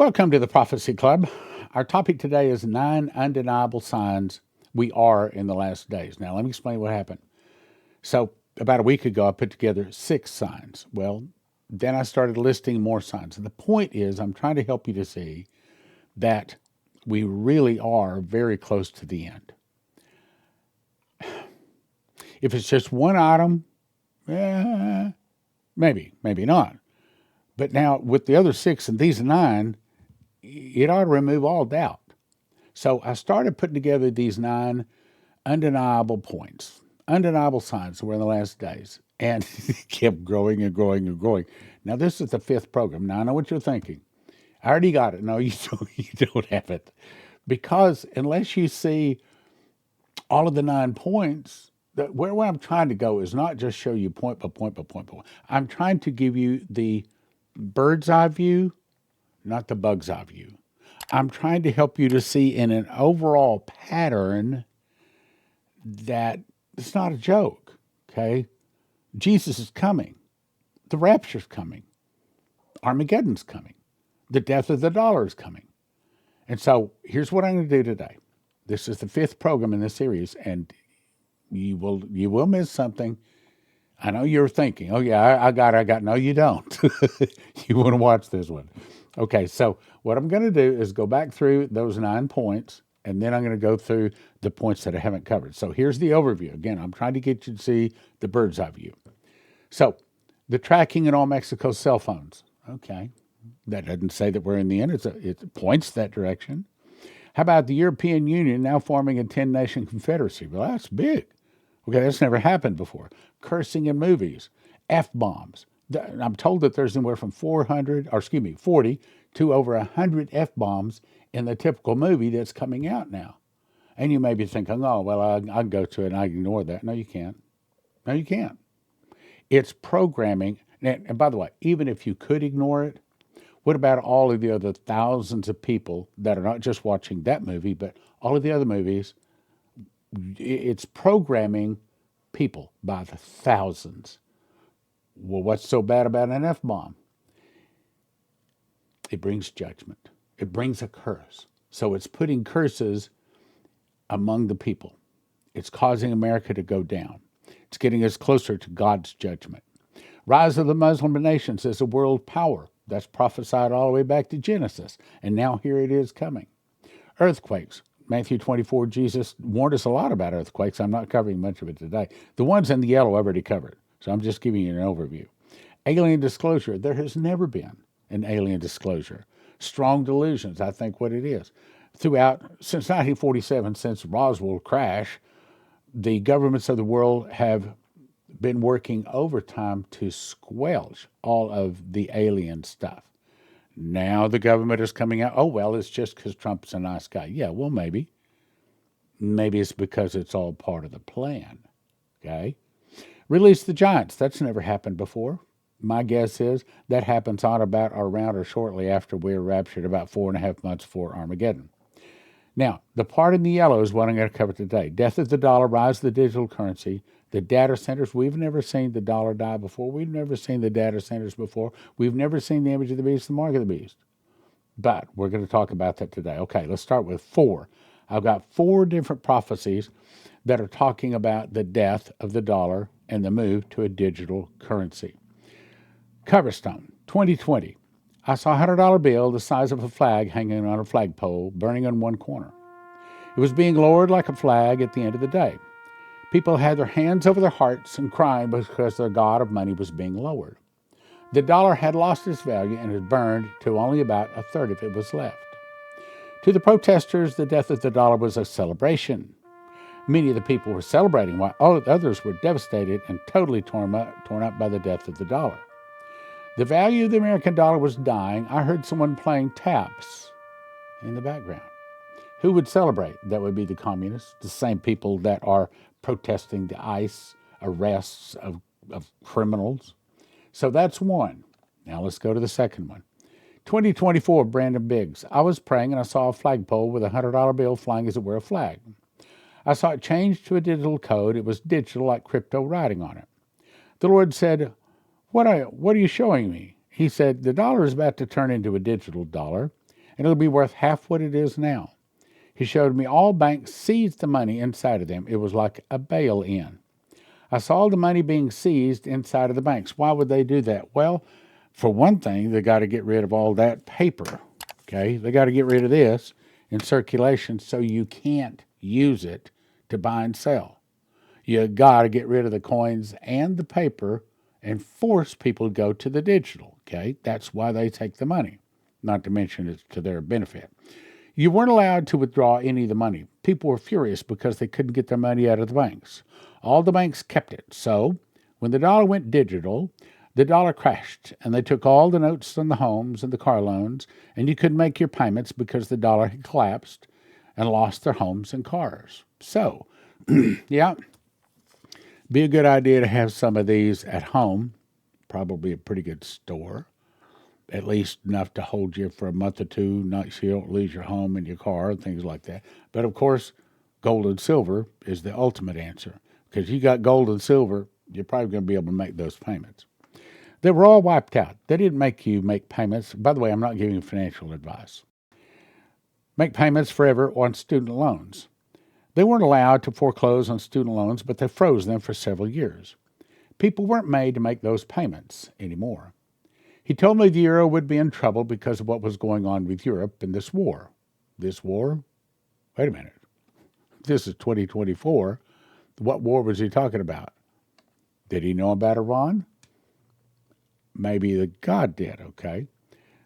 Welcome to the Prophecy Club. Our topic today is 9 undeniable signs we are in the last days. Now, let me explain what happened. So, about a week ago, I put together 6 signs. Well, then I started listing more signs. And the point is, I'm trying to help you to see that we really are very close to the end. If it's just one item, maybe not. But now, with the other 6 and these 9, it ought to remove all doubt. So I started putting together these 9 undeniable points, undeniable signs that we're in the last days. And it kept growing and growing and growing. Now, this is the 5th program. Now, I know what you're thinking. I already got it. No, you don't have it. Because unless you see all of the 9 points, where I'm trying to go is not just show you point by point by point by point. I'm trying to give you the bird's eye view, not the bug's eye view. I'm trying to help you to see in an overall pattern that it's not a joke, okay? Jesus is coming. The rapture's coming. Armageddon's coming. The death of the dollar is coming. And so here's what I'm going to do today. This is the 5th program in this series, and you will miss something. I know you're thinking, oh yeah, I got. No, you don't. You want to watch this one. Okay, so what I'm going to do is go back through those 9 points, and then I'm going to go through the points that I haven't covered. So here's the overview. Again, I'm trying to get you to see the bird's eye view. So the tracking in all Mexico's cell phones. Okay, that doesn't say that we're in the end. It points that direction. How about the European Union now forming a 10-nation confederacy? Well, that's big. Okay, that's never happened before. Cursing in movies, F-bombs. I'm told that there's anywhere from 40 to over 100 F-bombs in the typical movie that's coming out now. And you may be thinking, oh, well, I can go to it and I ignore that. No, you can't. No, you can't. It's programming. And by the way, even if you could ignore it, what about all of the other thousands of people that are not just watching that movie, but all of the other movies? It's programming people by the thousands. Well, what's so bad about an F-bomb? It brings judgment. It brings a curse. So it's putting curses among the people. It's causing America to go down. It's getting us closer to God's judgment. Rise of the Muslim nations as a world power. That's prophesied all the way back to Genesis. And now here it is coming. Earthquakes. Matthew 24, Jesus warned us a lot about earthquakes. I'm not covering much of it today. The ones in the yellow I've already covered. So I'm just giving you an overview. Alien disclosure. There has never been an alien disclosure. Strong delusions, I think what it is. Since 1947, since Roswell crash, the governments of the world have been working overtime to squelch all of the alien stuff. Now the government is coming out, oh, well, it's just because Trump's a nice guy. Yeah, well, maybe. Maybe it's because it's all part of the plan, okay? Release the giants. That's never happened before. My guess is that happens on about or around or shortly after we're raptured, about 4.5 months before Armageddon. Now, the part in the yellow is what I'm going to cover today. Death of the dollar, rise of the digital currency, the data centers. We've never seen the dollar die before. We've never seen the data centers before. We've never seen the image of the beast, the mark of the beast. But we're going to talk about that today. Okay, let's start with 4. I've got 4 different prophecies that are talking about the death of the dollar and the move to a digital currency. Coverstone, 2020. I saw a $100 bill the size of a flag hanging on a flagpole, burning on one corner. It was being lowered like a flag at the end of the day. People had their hands over their hearts and crying because their god of money was being lowered. The dollar had lost its value and had burned to only about a third of it was left. To the protesters, the death of the dollar was a celebration. Many of the people were celebrating while others were devastated and totally torn up by the death of the dollar. The value of the American dollar was dying. I heard someone playing taps in the background. Who would celebrate? That would be the communists, the same people that are protesting the ICE arrests of criminals. So that's one. Now let's go to the second one. 2024, Brandon Biggs. I was praying and I saw a flagpole with a $100 bill flying as it were a flag. I saw it change to a digital code. It was digital like crypto writing on it. The Lord said, what are you showing me? He said, the dollar is about to turn into a digital dollar. and it'll be worth half what it is now. He showed me all banks seized the money inside of them. It was like a bail-in. I saw all the money being seized inside of the banks. Why would they do that? Well, for one thing, they got to get rid of all that paper. Okay, they got to get rid of this in circulation so you can't use it to buy and sell. You got to get rid of the coins and the paper and force people to go to the digital. Okay, that's why they take the money. Not to mention it's to their benefit. You weren't allowed to withdraw any of the money. People were furious because they couldn't get their money out of the banks. All the banks kept it. So when the dollar went digital, the dollar crashed, and they took all the notes on the homes and the car loans, and you couldn't make your payments because the dollar had collapsed and lost their homes and cars. So, yeah, be a good idea to have some of these at home, probably a pretty good store, at least enough to hold you for a month or two, not so you don't lose your home and your car and things like that. But of course, gold and silver is the ultimate answer, because you got gold and silver, you're probably going to be able to make those payments. They were all wiped out. They didn't make you make payments. By the way, I'm not giving you financial advice. Make payments forever on student loans. They weren't allowed to foreclose on student loans, but they froze them for several years. People weren't made to make those payments anymore. He told me the euro would be in trouble because of what was going on with Europe in this war. This war? Wait a minute. This is 2024. What war was he talking about? Did he know about Iran? Maybe the God did, okay?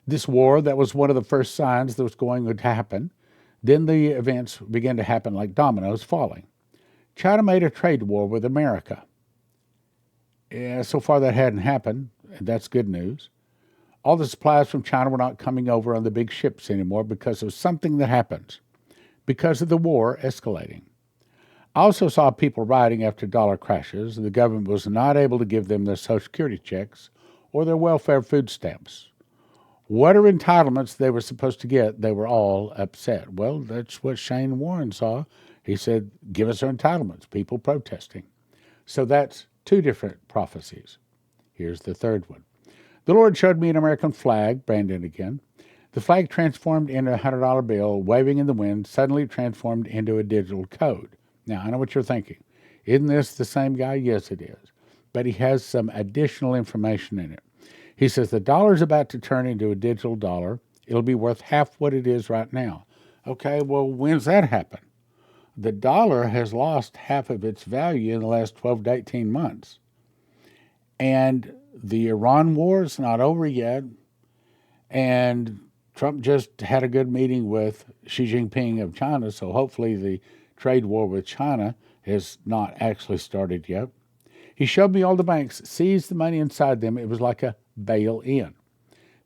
This war, that was one of the first signs that was going to happen. Then the events began to happen like dominoes falling. China made a trade war with America. Yeah, so far that hadn't happened, and that's good news. All the supplies from China were not coming over on the big ships anymore because of something that happens, because of the war escalating. I also saw people rioting after dollar crashes, and the government was not able to give them their Social Security checks or their welfare food stamps. Whatever entitlements they were supposed to get, they were all upset. Well, that's what Shane Warren saw. He said, give us our entitlements, people protesting. So that's two different prophecies. Here's the third one. The Lord showed me an American flag, Brandon again. The flag transformed into a $100 bill, waving in the wind, suddenly transformed into a digital code. Now, I know what you're thinking. Isn't this the same guy? Yes, it is. But he has some additional information in it. He says the dollar's about to turn into a digital dollar. It'll be worth half what it is right now. Okay, well, when's that happen? The dollar has lost half of its value in the last 12 to 18 months. And the Iran war is not over yet. And Trump just had a good meeting with Xi Jinping of China, so hopefully the trade war with China has not actually started yet. He showed me all the banks, seized the money inside them. It was like a bail-in.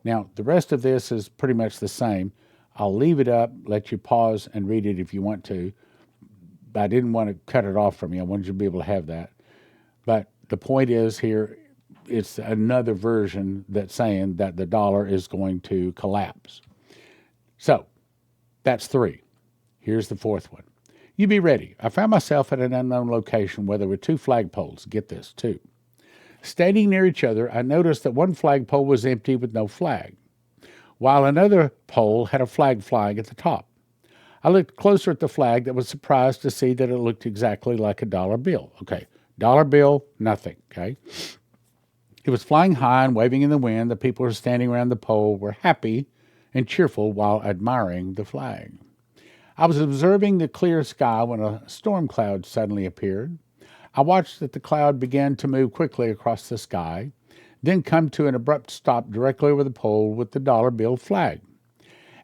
Now, the rest of this is pretty much the same. I'll leave it up, let you pause and read it if you want to. But I didn't want to cut it off from you. I wanted you to be able to have that. But the point is here, it's another version that's saying that the dollar is going to collapse. So, that's three. Here's the fourth one. You be ready. I found myself at an unknown location where there were two flagpoles. Get this, two. Standing near each other, I noticed that one flagpole was empty with no flag, while another pole had a flag flying at the top. I looked closer at the flag and was surprised to see that it looked exactly like a dollar bill. Okay, dollar bill, nothing, okay? It was flying high and waving in the wind. The people who were standing around the pole were happy and cheerful while admiring the flag. I was observing the clear sky when a storm cloud suddenly appeared. I watched that the cloud began to move quickly across the sky, then come to an abrupt stop directly over the pole with the dollar bill flag.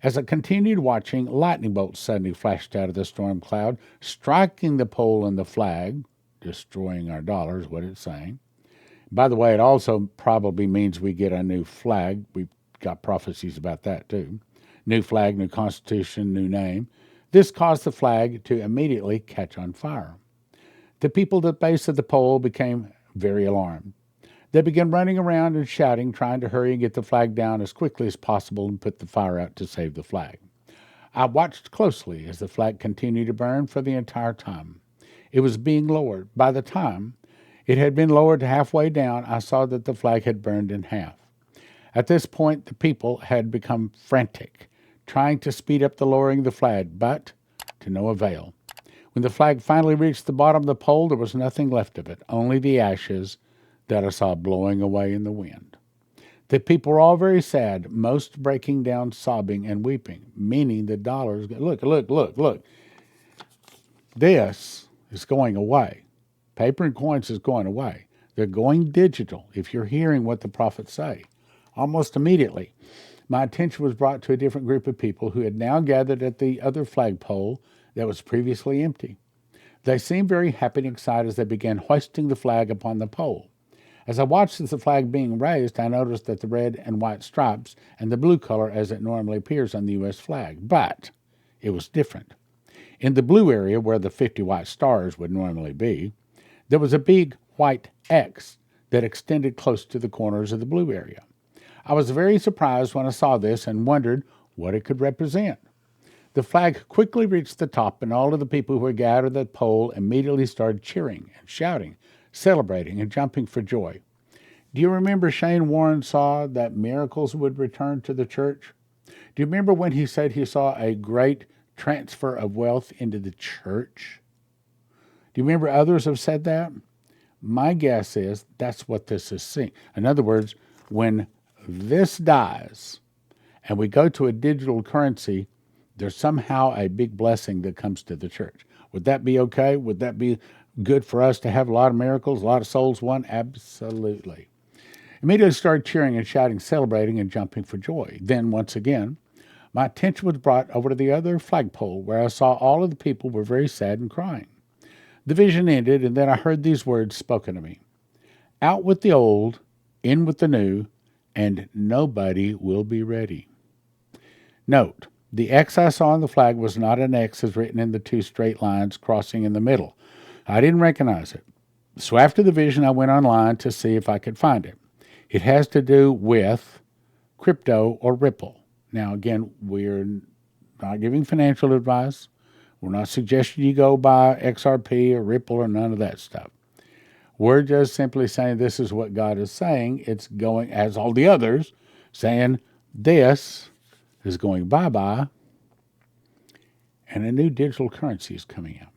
As I continued watching, lightning bolts suddenly flashed out of the storm cloud, striking the pole and the flag, destroying our dollar is what it's saying. By the way, it also probably means we get a new flag. We've got prophecies about that too. New flag, new constitution, new name. This caused the flag to immediately catch on fire. The people at the base of the pole became very alarmed. They began running around and shouting, trying to hurry and get the flag down as quickly as possible and put the fire out to save the flag. I watched closely as the flag continued to burn for the entire time. It was being lowered. By the time it had been lowered halfway down, I saw that the flag had burned in half. At this point, the people had become frantic, trying to speed up the lowering of the flag, but to no avail. When the flag finally reached the bottom of the pole, there was nothing left of it, only the ashes that I saw blowing away in the wind. The people were all very sad, most breaking down, sobbing, and weeping, meaning the dollars. Look. This is going away. Paper and coins is going away. They're going digital, if you're hearing what the prophets say. Almost immediately, my attention was brought to a different group of people who had now gathered at the other flagpole that was previously empty. They seemed very happy and excited as they began hoisting the flag upon the pole. As I watched the flag being raised, I noticed that the red and white stripes and the blue color as it normally appears on the U.S. flag, but it was different. In the blue area, where the 50 white stars would normally be, there was a big white X that extended close to the corners of the blue area. I was very surprised when I saw this and wondered what it could represent. The flag quickly reached the top, and all of the people who were gathered at the pole immediately started cheering and shouting, celebrating and jumping for joy. Do you remember Shane Warren saw that miracles would return to the church? Do you remember when he said he saw a great transfer of wealth into the church? Do you remember others have said that? My guess is that's what this is seeing. In other words, when this dies and we go to a digital currency, there's somehow a big blessing that comes to the church. Would that be okay? Would that be good for us to have a lot of miracles, a lot of souls won? Absolutely. Immediately started cheering and shouting, celebrating and jumping for joy. Then, once again, my attention was brought over to the other flagpole, where I saw all of the people were very sad and crying. The vision ended, and then I heard these words spoken to me. Out with the old, in with the new, and nobody will be ready. Note, the X I saw on the flag was not an X as written in the two straight lines crossing in the middle. I didn't recognize it. So after the vision, I went online to see if I could find it. It has to do with crypto or Ripple. Now, again, we're not giving financial advice. We're not suggesting you go buy XRP or Ripple or none of that stuff. We're just simply saying this is what God is saying. It's going, as all the others, saying this is going bye-bye, and a new digital currency is coming out.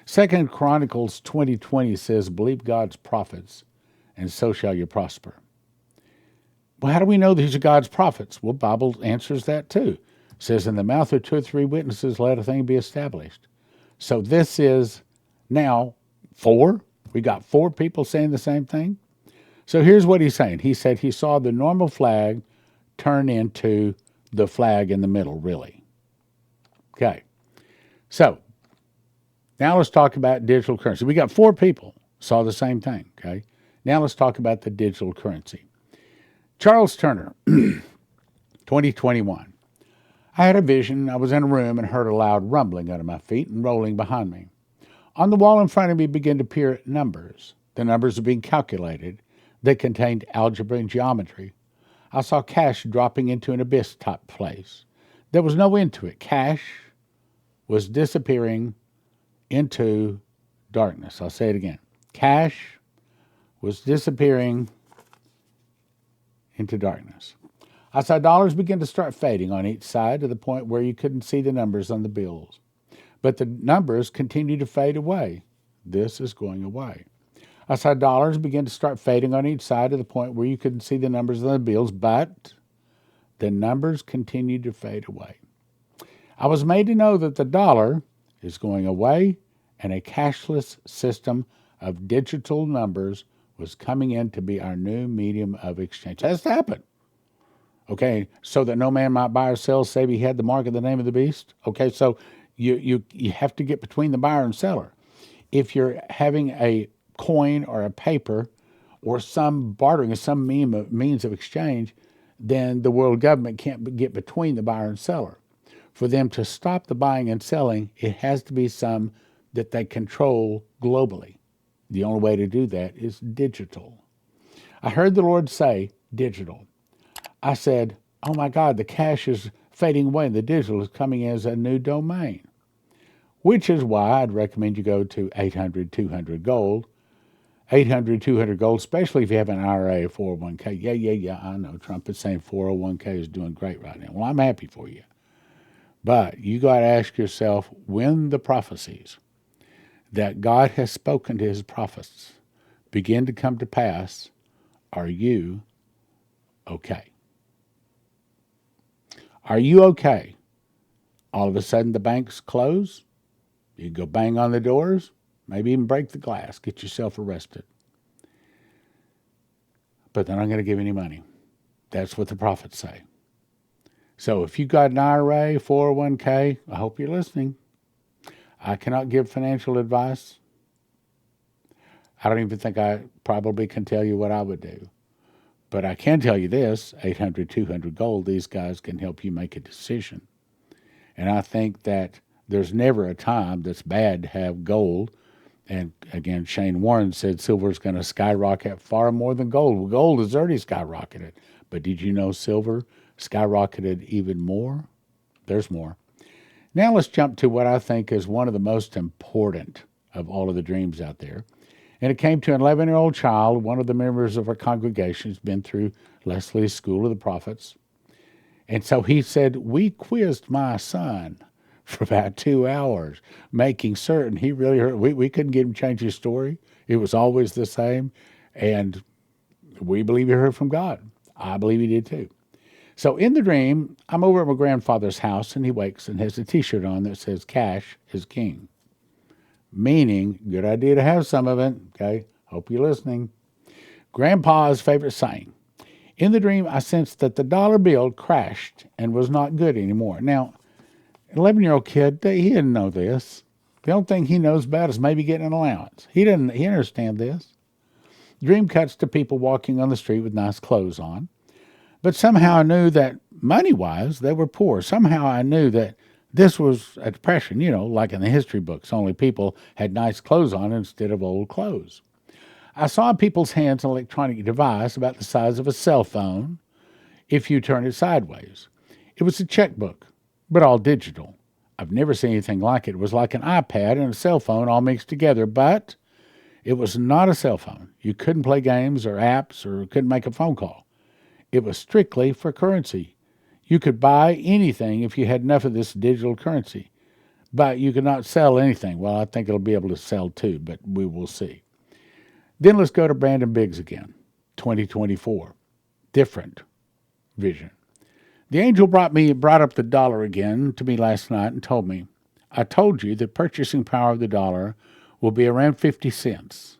2 Chronicles 20:20 says, believe God's prophets, and so shall you prosper. Well, how do we know these are God's prophets? Well, Bible answers that too. It says, in the mouth of 2 or 3 witnesses, let a thing be established. So this is now 4. We got 4 people saying the same thing. So here's what he's saying. He said he saw the normal flag turn into the flag in the middle, really. Okay. So now let's talk about digital currency. We got 4 people saw the same thing, okay? Now let's talk about the digital currency. Charles Turner, 2021. I had a vision. I was in a room and heard a loud rumbling under my feet and rolling behind me. On the wall in front of me began to appear numbers. The numbers were being calculated. They contained algebra and geometry. I saw cash dropping into an abyss-type place. There was no end to it. Cash was disappearing into darkness. I'll say it again. Cash was disappearing into darkness. I saw dollars begin to start fading on each side to the point where you couldn't see the numbers on the bills. But the numbers continued to fade away. This is going away. I saw dollars begin to start fading on each side to the point where you couldn't see the numbers on the bills, but the numbers continued to fade away. I was made to know that the dollar is going away and a cashless system of digital numbers was coming in to be our new medium of exchange. That's happened. Okay, so that no man might buy or sell save he had the mark of the name of the beast. Okay, so you have to get between the buyer and seller. If you're having a coin or a paper or some bartering or some means of exchange, then the world government can't get between the buyer and seller. For them to stop the buying and selling, it has to be some that they control globally. The only way to do that is digital. I heard the Lord say digital. I said, oh my God, the cash is fading away and the digital is coming as a new domain. Which is why I'd recommend you go to 800-200 Gold. 800-200 Gold, especially if you have an IRA or 401k. Yeah, I know. Trump is saying 401k is doing great right now. Well, I'm happy for you. But you got to ask yourself, when the prophecies that God has spoken to his prophets begin to come to pass, are you okay? Are you okay? All of a sudden the banks close. You go bang on the doors, maybe even break the glass, get yourself arrested. But they're not going to give any money. That's what the prophets say. So if you got an IRA, 401k, I hope you're listening. I cannot give financial advice. I don't even think I probably can tell you what I would do. But I can tell you this, 800-200-GOLD, these guys can help you make a decision. And I think that there's never a time that's bad to have gold. And again, Shane Warren said silver is going to skyrocket far more than gold. Well, gold has already skyrocketed. But did you know silver skyrocketed even more? There's more. Now let's jump to what I think is one of the most important of all of the dreams out there. And it came to an 11-year-old child, one of the members of our congregation, has been through Leslie's School of the Prophets. And so he said, we quizzed my son for about 2 hours, making certain he really heard. We couldn't get him to change his story. It was always the same. And we believe he heard from God. I believe he did too. So in the dream, I'm over at my grandfather's house, and he wakes and has a T-shirt on that says, cash is king. Meaning, good idea to have some of it, okay? Hope you're listening. Grandpa's favorite saying. In the dream, I sensed that the dollar bill crashed and was not good anymore. Now, an 11-year-old kid, he didn't know this. The only thing he knows about is maybe getting an allowance. He didn't understand this. Dream cuts to people walking on the street with nice clothes on. But somehow I knew that money-wise, they were poor. Somehow I knew that this was a depression, like in the history books, only people had nice clothes on instead of old clothes. I saw in people's hands an electronic device about the size of a cell phone if you turn it sideways. It was a checkbook, but all digital. I've never seen anything like it. It was like an iPad and a cell phone all mixed together, but it was not a cell phone. You couldn't play games or apps or couldn't make a phone call. It was strictly for currency. You could buy anything if you had enough of this digital currency, but you could not sell anything. Well, I think it'll be able to sell too, but we will see. Then let's go to Brandon Biggs again, 2024. Different vision. The angel brought up the dollar again to me last night and told me, I told you the purchasing power of the dollar will be around 50 cents.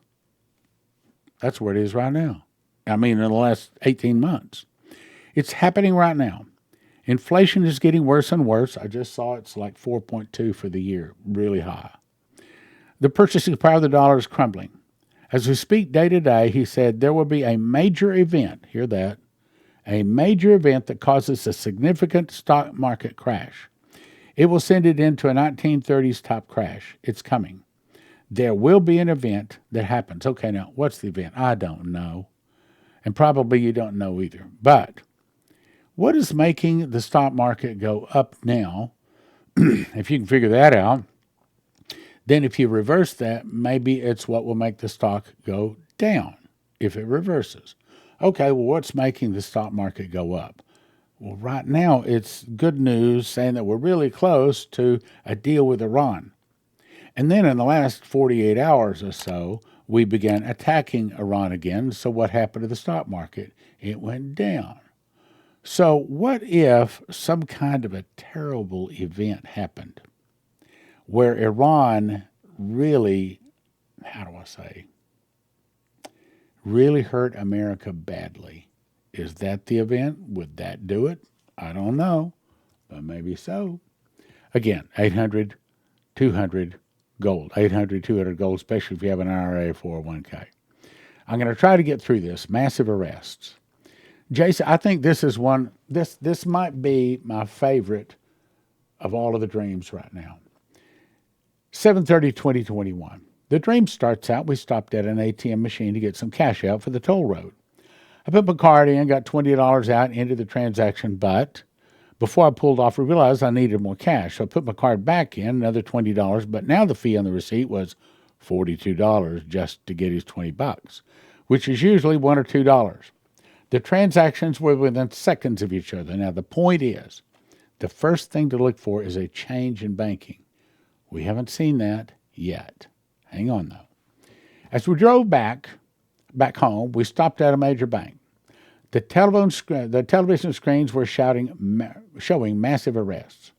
That's where it is right now. In the last 18 months. It's happening right now. Inflation is getting worse and worse. I just saw it's like 4.2 for the year, really high. The purchasing power of the dollar is crumbling. As we speak day to day, he said there will be a major event, hear that, a major event that causes a significant stock market crash. It will send it into a 1930s top crash. It's coming. There will be an event that happens. Okay, now, what's the event? I don't know. And probably you don't know either. But what is making the stock market go up now? If you can figure that out, then if you reverse that, maybe it's what will make the stock go down if it reverses. Okay, well, what's making the stock market go up? Well, right now it's good news saying that we're really close to a deal with Iran. And then in the last 48 hours or so, we began attacking Iran again. So what happened to the stock market? It went down. So what if some kind of a terrible event happened where Iran really, really hurt America badly? Is that the event? Would that do it? I don't know, but maybe so. Again, 800-200-GOLD, 800-200-GOLD, especially if you have an IRA or 401k. I'm going to try to get through this. Massive arrests. Jason, I think this is one, this might be my favorite of all of the dreams right now. 7/30/2021. The dream starts out, we stopped at an ATM machine to get some cash out for the toll road. I put my card in, got $20 out, ended the transaction, but before I pulled off, I realized I needed more cash. So I put my card back in, another $20, but now the fee on the receipt was $42 just to get his $20, which is usually $1 or $2. The transactions were within seconds of each other. Now, the point is, The first thing to look for is a change in banking. We haven't seen that yet. Hang on, though. As we drove back home, we stopped at a major bank. The television screens were showing massive arrests.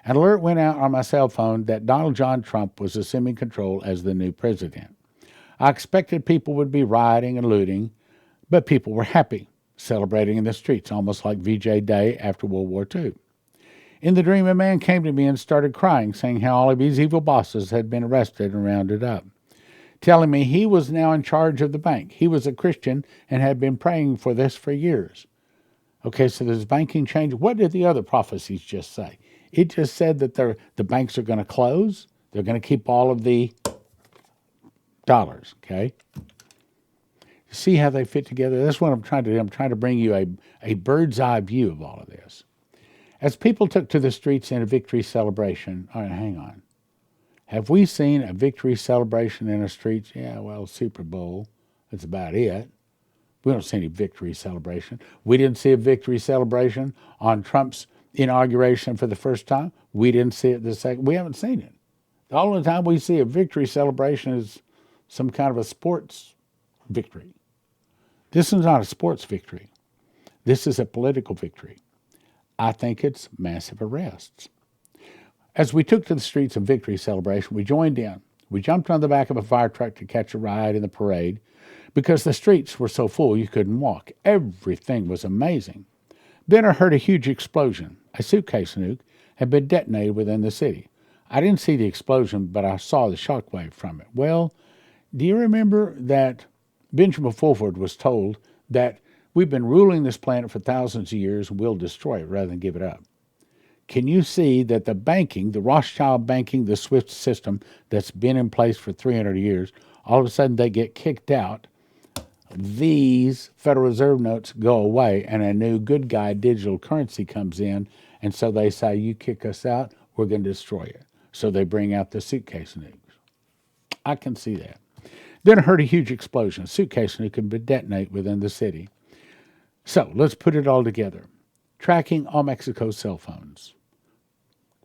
An alert went out on my cell phone that Donald John Trump was assuming control as the new president. I expected people would be rioting and looting, but people were happy, celebrating in the streets, almost like VJ Day after World War II. In the dream, a man came to me and started crying, saying how all of his evil bosses had been arrested and rounded up, telling me he was now in charge of the bank. He was a Christian and had been praying for this for years. Okay, so there's banking change. What did the other prophecies just say? It just said that the banks are going to close. They're going to keep all of the dollars, okay? See how they fit together? That's what I'm trying to do. I'm trying to bring you a bird's eye view of all of this. As people took to the streets in a victory celebration, all right, hang on. Have we seen a victory celebration in the streets? Yeah, well, Super Bowl, that's about it. We don't see any victory celebration. We didn't see a victory celebration on Trump's inauguration for the first time. We didn't see it the second. We haven't seen it. The only time we see a victory celebration is some kind of a sports victory. This is not a sports victory. This is a political victory. I think it's massive arrests. As we took to the streets of victory celebration, we joined in. We jumped on the back of a fire truck to catch a ride in the parade because the streets were so full you couldn't walk. Everything was amazing. Then I heard a huge explosion. A suitcase nuke had been detonated within the city. I didn't see the explosion, but I saw the shockwave from it. Well, do you remember that Benjamin Fulford was told that we've been ruling this planet for thousands of years, we'll destroy it rather than give it up? Can you see that the banking, the Rothschild banking, the SWIFT system that's been in place for 300 years, all of a sudden they get kicked out, these Federal Reserve notes go away, and a new good guy digital currency comes in, and so they say, you kick us out, we're going to destroy it. So they bring out the suitcase nukes. I can see that. Then I heard a huge explosion. A suitcase nuke can detonate within the city. So let's put it all together. Tracking all Mexico's cell phones.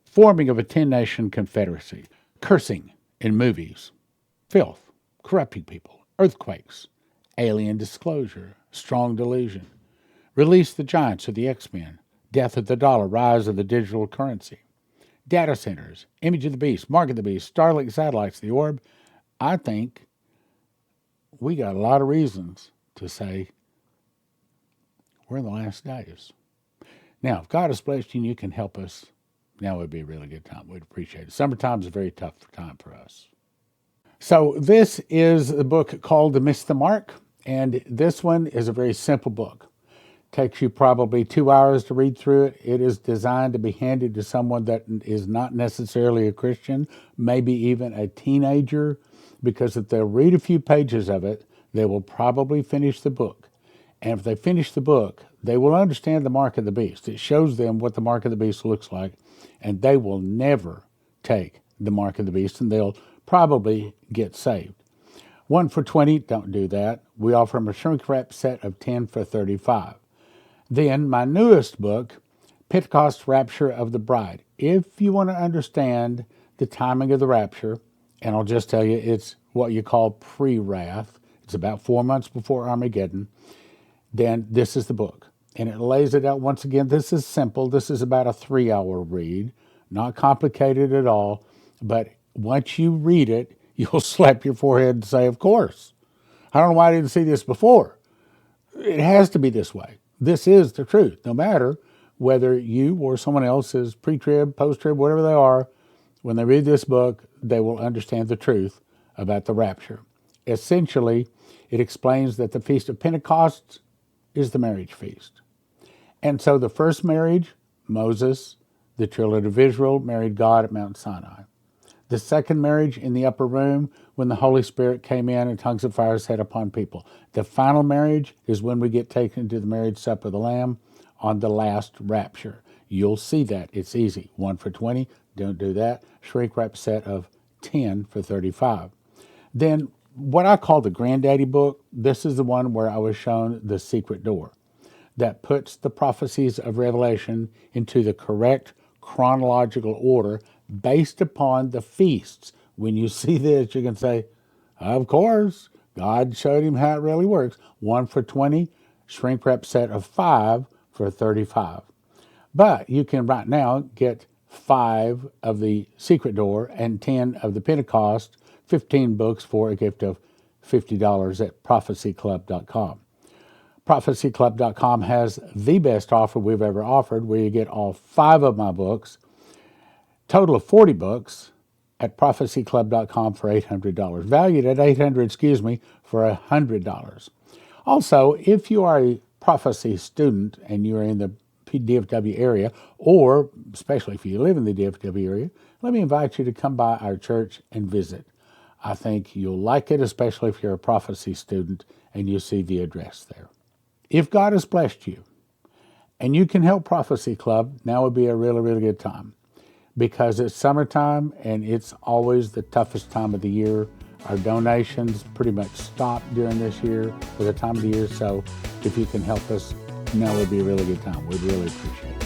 Forming of a 10-nation confederacy. Cursing in movies. Filth. Corrupting people. Earthquakes. Alien disclosure. Strong delusion. Release the giants of the X-Men. Death of the dollar. Rise of the digital currency. Data centers. Image of the beast. Mark of the beast. Starlink satellites. The orb. I think we got a lot of reasons to say we're in the last days. Now, if God has blessed you and you can help us, now would be a really good time. We'd appreciate it. Summertime is a very tough time for us. So this is a book called The Miss the Mark, and this one is a very simple book. Takes you probably 2 hours to read through it. It is designed to be handed to someone that is not necessarily a Christian, maybe even a teenager, because if they'll read a few pages of it, they will probably finish the book. And if they finish the book, they will understand the mark of the beast. It shows them what the mark of the beast looks like, and they will never take the mark of the beast, and they'll probably get saved. 1 for $20, don't do that. We offer them a shrink wrap set of 10 for $35. Then my newest book, Pentecost Rapture of the Bride. If you want to understand the timing of the rapture, and I'll just tell you, it's what you call pre-wrath. It's about 4 months before Armageddon. Then this is the book. And it lays it out once again. This is simple. This is about a 3-hour read. Not complicated at all. But once you read it, you'll slap your forehead and say, of course. I don't know why I didn't see this before. It has to be this way. This is the truth. No matter whether you or someone else is pre-trib, post-trib, whatever they are, when they read this book, they will understand the truth about the rapture. Essentially, it explains that the Feast of Pentecost is the marriage feast. And so the first marriage, Moses, the children of Israel, married God at Mount Sinai. The second marriage in the upper room, when the Holy Spirit came in and tongues of fire set upon people. The final marriage is when we get taken to the marriage supper of the Lamb on the last rapture. You'll see that. It's easy. 1 for $20. Don't do that. Shrink wrap set of 10 for $35. Then what I call the granddaddy book, this is the one where I was shown the secret door. that puts the prophecies of Revelation into the correct chronological order based upon the feasts. When you see this, you can say, of course, God showed him how it really works. 1 for 20, shrink wrap set of 5 for 35. But you can right now get 5 of the Secret Door and 10 of the Pentecost, 15 books for a gift of $50 at prophecyclub.com. prophecyclub.com has the best offer we've ever offered, where you get all 5 of my books, total of 40 books, at prophecyclub.com for $800, valued at $800, for $100. Also, if you are a prophecy student and you're in the DFW area, or especially if you live in the DFW area, let me invite you to come by our church and visit. I think you'll like it, especially if you're a prophecy student and you see the address there. If God has blessed you and you can help Prophecy Club, now would be a really, really good time, because it's summertime and it's always the toughest time of the year. Our donations pretty much stop during this year for the time of the year. So if you can help us, now would be a really good time. We'd really appreciate it.